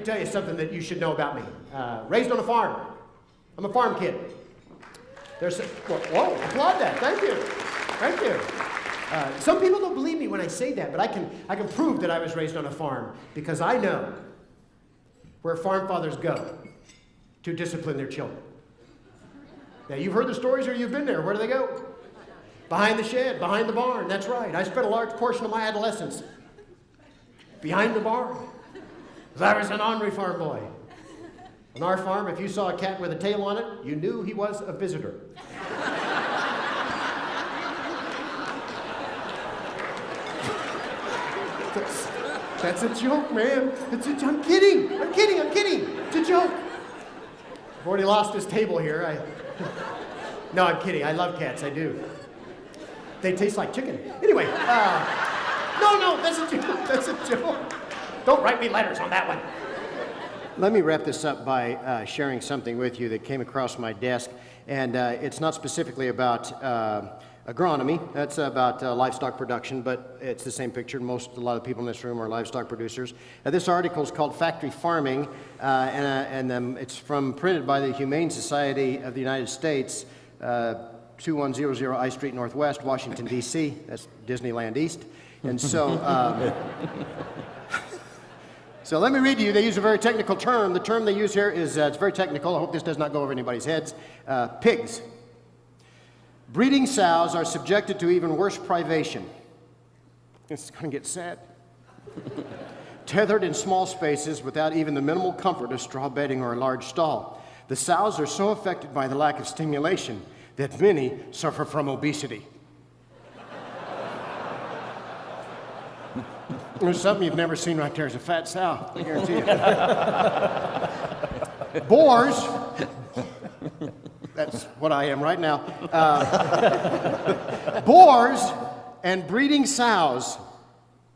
tell you something that you should know about me. Raised on a farm. I'm a farm kid. Whoa, applaud that. Thank you. Thank you. Some people don't believe me when I say that, but I can prove that I was raised on a farm because I know where farm fathers go to discipline their children. Now, you've heard the stories or you've been there. Where do they go? Behind the shed, behind the barn. That's right. I spent a large portion of my adolescence behind the barn. Because I was an ornery farm boy. On our farm, if you saw a cat with a tail on it, you knew he was a visitor. That's a joke, man. I'm kidding. It's a joke. I've already lost this table here. No, I'm kidding. I love cats. I do. They taste like chicken. Anyway, no, that's a joke. Don't write me letters on that one. Let me wrap this up by sharing something with you that came across my desk, and it's not specifically about agronomy. That's about livestock production, but it's the same picture. A lot of people in this room are livestock producers. This article is called Factory Farming, and it's printed by the Humane Society of the United States, 2100 I Street Northwest, Washington, D.C. That's Disneyland East. And so, so let me read to you. They use a very technical term. The term they use here is, it's very technical. I hope this does not go over anybody's heads. Pigs. Breeding sows are subjected to even worse privation. It's going to get sad. Tethered in small spaces without even the minimal comfort of straw bedding or a large stall. The sows are so affected by the lack of stimulation that many suffer from obesity. There's something you've never seen right there is a fat sow, I guarantee you. Boars, that's what I am right now. Boars and breeding sows,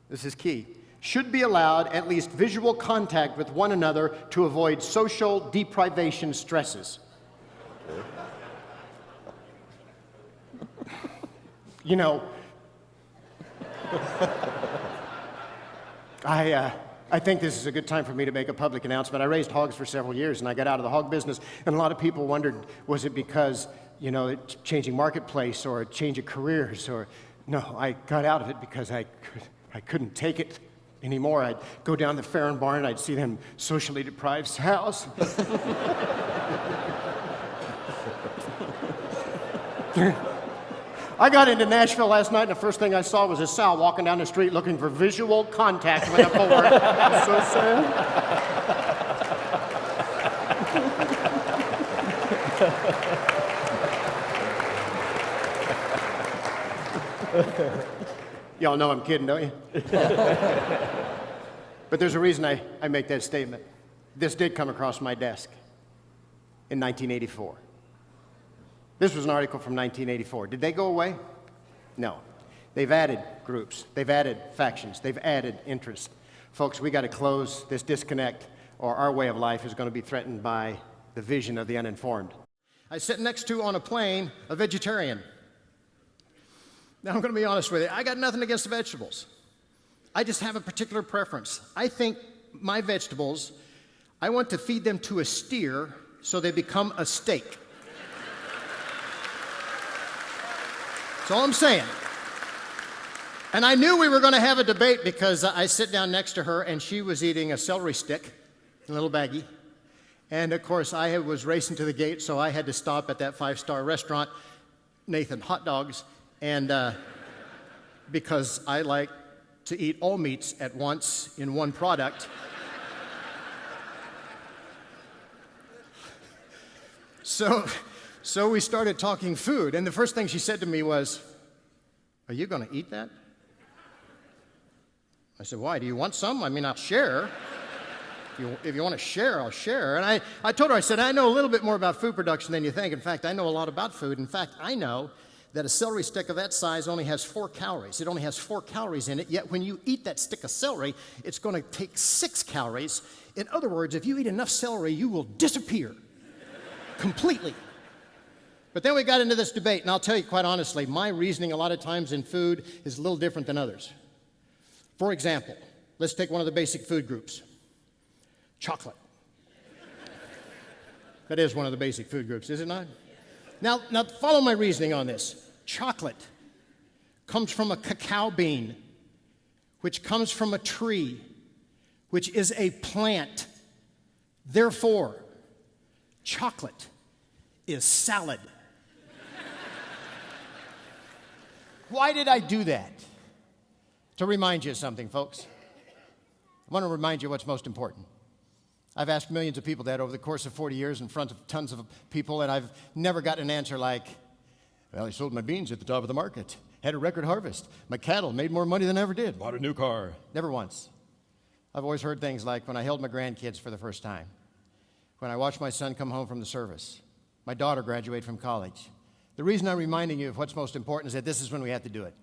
this is key, should be allowed at least visual contact with one another to avoid social deprivation stresses. You know, I think this is a good time for me to make a public announcement. I raised hogs for several years, and I got out of the hog business, and a lot of people wondered, was it because, you know, changing marketplace or a change of careers, or no, I got out of it because I couldn't take it anymore. I'd go down the fair and barn, and I'd see them socially deprived sows. I got into Nashville last night, and the first thing I saw was a sow walking down the street looking for visual contact with a boar. That's so sad. Y'all know I'm kidding, don't you? But there's a reason I make that statement. This did come across my desk in 1984. This was an article from 1984. Did they go away? No. They've added groups. They've added factions. They've added interest. Folks, we got to close this disconnect, or our way of life is going to be threatened by the vision of the uninformed. I sit next to, on a plane, a vegetarian. Now, I'm going to be honest with you. I got nothing against the vegetables. I just have a particular preference. I think my vegetables, I want to feed them to a steer so they become a steak. That's all I'm saying. And I knew we were going to have a debate because I sit down next to her and she was eating a celery stick, a little baggie. And of course, I was racing to the gate, so I had to stop at that 5-star restaurant, Nathan Hot Dogs, and because I like to eat all meats at once in one product. So we started talking food, and the first thing she said to me was, "Are you going to eat that?" I said, "Why? Do you want some? I mean, I'll share. If you want to share, I'll share." And I told her, I said, "I know a little bit more about food production than you think. In fact, I know a lot about food. In fact, I know that a celery stick of that size only has 4 calories. It only has 4 calories in it, yet when you eat that stick of celery, it's going to take 6 calories. In other words, if you eat enough celery, you will disappear completely." But then we got into this debate, and I'll tell you quite honestly, my reasoning a lot of times in food is a little different than others. For example, let's take one of the basic food groups. chocolate. That is one of the basic food groups, is it not? Now follow my reasoning on this. Chocolate comes from a cacao bean, which comes from a tree, which is a plant. Therefore, chocolate is salad. Why did I do that? To remind you of something, folks. I want to remind you what's most important. I've asked millions of people that over the course of 40 years in front of tons of people, and I've never gotten an answer like, well, I sold my beans at the top of the market, had a record harvest, my cattle made more money than I ever did, bought a new car. Never once. I've always heard things like when I held my grandkids for the first time, when I watched my son come home from the service, my daughter graduate from college. The reason I'm reminding you of what's most important is that this is when we have to do it.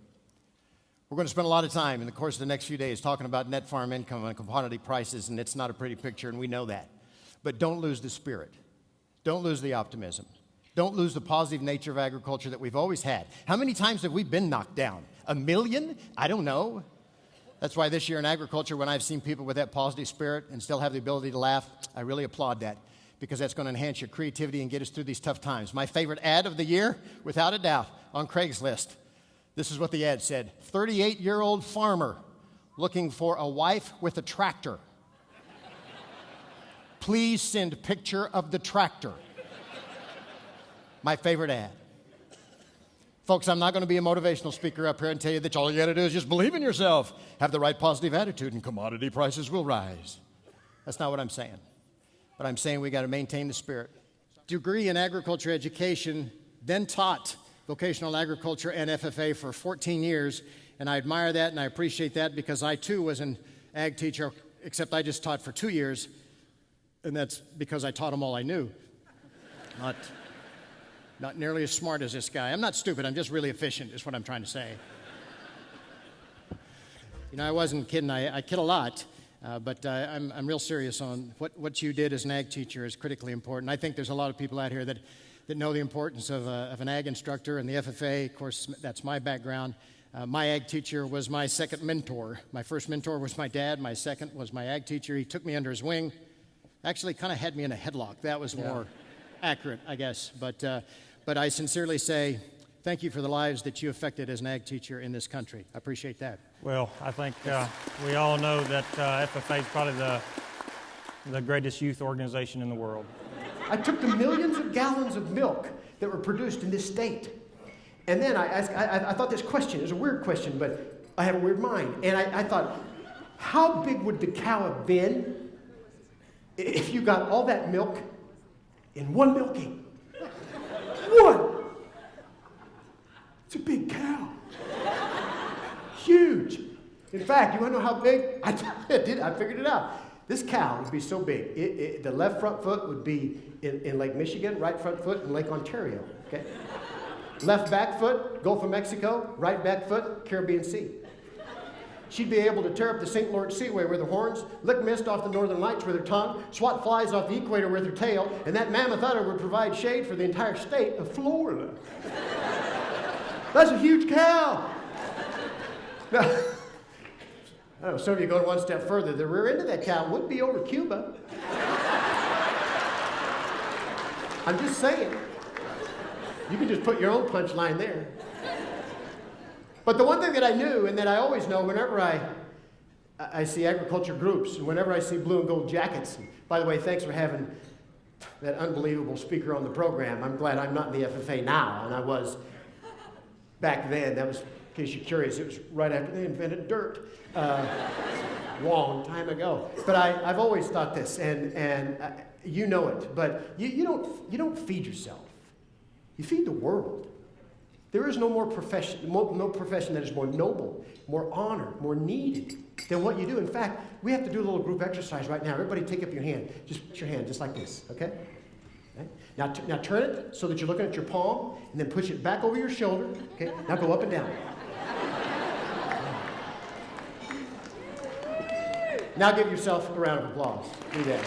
We're going to spend a lot of time in the course of the next few days talking about net farm income and commodity prices, and it's not a pretty picture, and we know that. But don't lose the spirit. Don't lose the optimism. Don't lose the positive nature of agriculture that we've always had. How many times have we been knocked down? 1 million? I don't know. That's why this year in agriculture, when I've seen people with that positive spirit and still have the ability to laugh, I really applaud that, because that's going to enhance your creativity and get us through these tough times. My favorite ad of the year, without a doubt, on Craigslist. This is what the ad said. 38-year-old farmer looking for a wife with a tractor. Please send picture of the tractor. My favorite ad. Folks, I'm not going to be a motivational speaker up here and tell you that all you got to do is just believe in yourself, have the right positive attitude, and commodity prices will rise. That's not what I'm saying. But I'm saying we got to maintain the spirit. Degree in agriculture education, then taught vocational agriculture and FFA for 14 years, and I admire that and I appreciate that, because I too was an ag teacher, except I just taught for 2 years, and that's because I taught them all I knew. Not nearly as smart as this guy. I'm not stupid, I'm just really efficient, is what I'm trying to say. You know, I wasn't kidding, I kid a lot, but I'm real serious on what you did as an ag teacher is critically important. I think there's a lot of people out here that know the importance of an ag instructor and the FFA. Of course, that's my background. My ag teacher was my second mentor. My first mentor was my dad. My second was my ag teacher. He took me under his wing. Actually, kind of had me in a headlock. That was more accurate, I guess. But I sincerely say thank you for the lives that you affected as an ag teacher in this country. I appreciate that. Well, I think we all know that FFA is probably the greatest youth organization in the world. I took the millions of gallons of milk that were produced in this state, and then I thought this question is a weird question, but I have a weird mind, and I thought, how big would the cow have been if you got all that milk in one milking? One! It's a big cow. Huge. In fact, you want to know how big? I figured it out. This cow would be so big. The left front foot would be in Lake Michigan, right front foot in Lake Ontario, okay? Left back foot, Gulf of Mexico, right back foot, Caribbean Sea. She'd be able to tear up the St. Lawrence Seaway with her horns, lick mist off the northern lights with her tongue, swat flies off the equator with her tail, and that mammoth udder would provide shade for the entire state of Florida. That's a huge cow. Now, I don't know, some of you going one step further. The rear end of that cow would be over Cuba. I'm just saying. You can just put your own punchline there. But the one thing that I knew, and that I always know whenever I see agriculture groups, and whenever I see blue and gold jackets, and by the way, thanks for having that unbelievable speaker on the program. I'm glad I'm not in the FFA now, and I was back then. That was, in case you're curious, it was right after they invented dirt. Long time ago. But I've always thought this, and you know it, but you don't feed yourself. You feed the world. There is no profession that is more noble, more honored, more needed than what you do. In fact, we have to do a little group exercise right now. Everybody take up your hand. Just put your hand just like this, okay? Now turn it so that you're looking at your palm, and then push it back over your shoulder, okay? Now go up and down. Now give yourself a round of applause. Do that.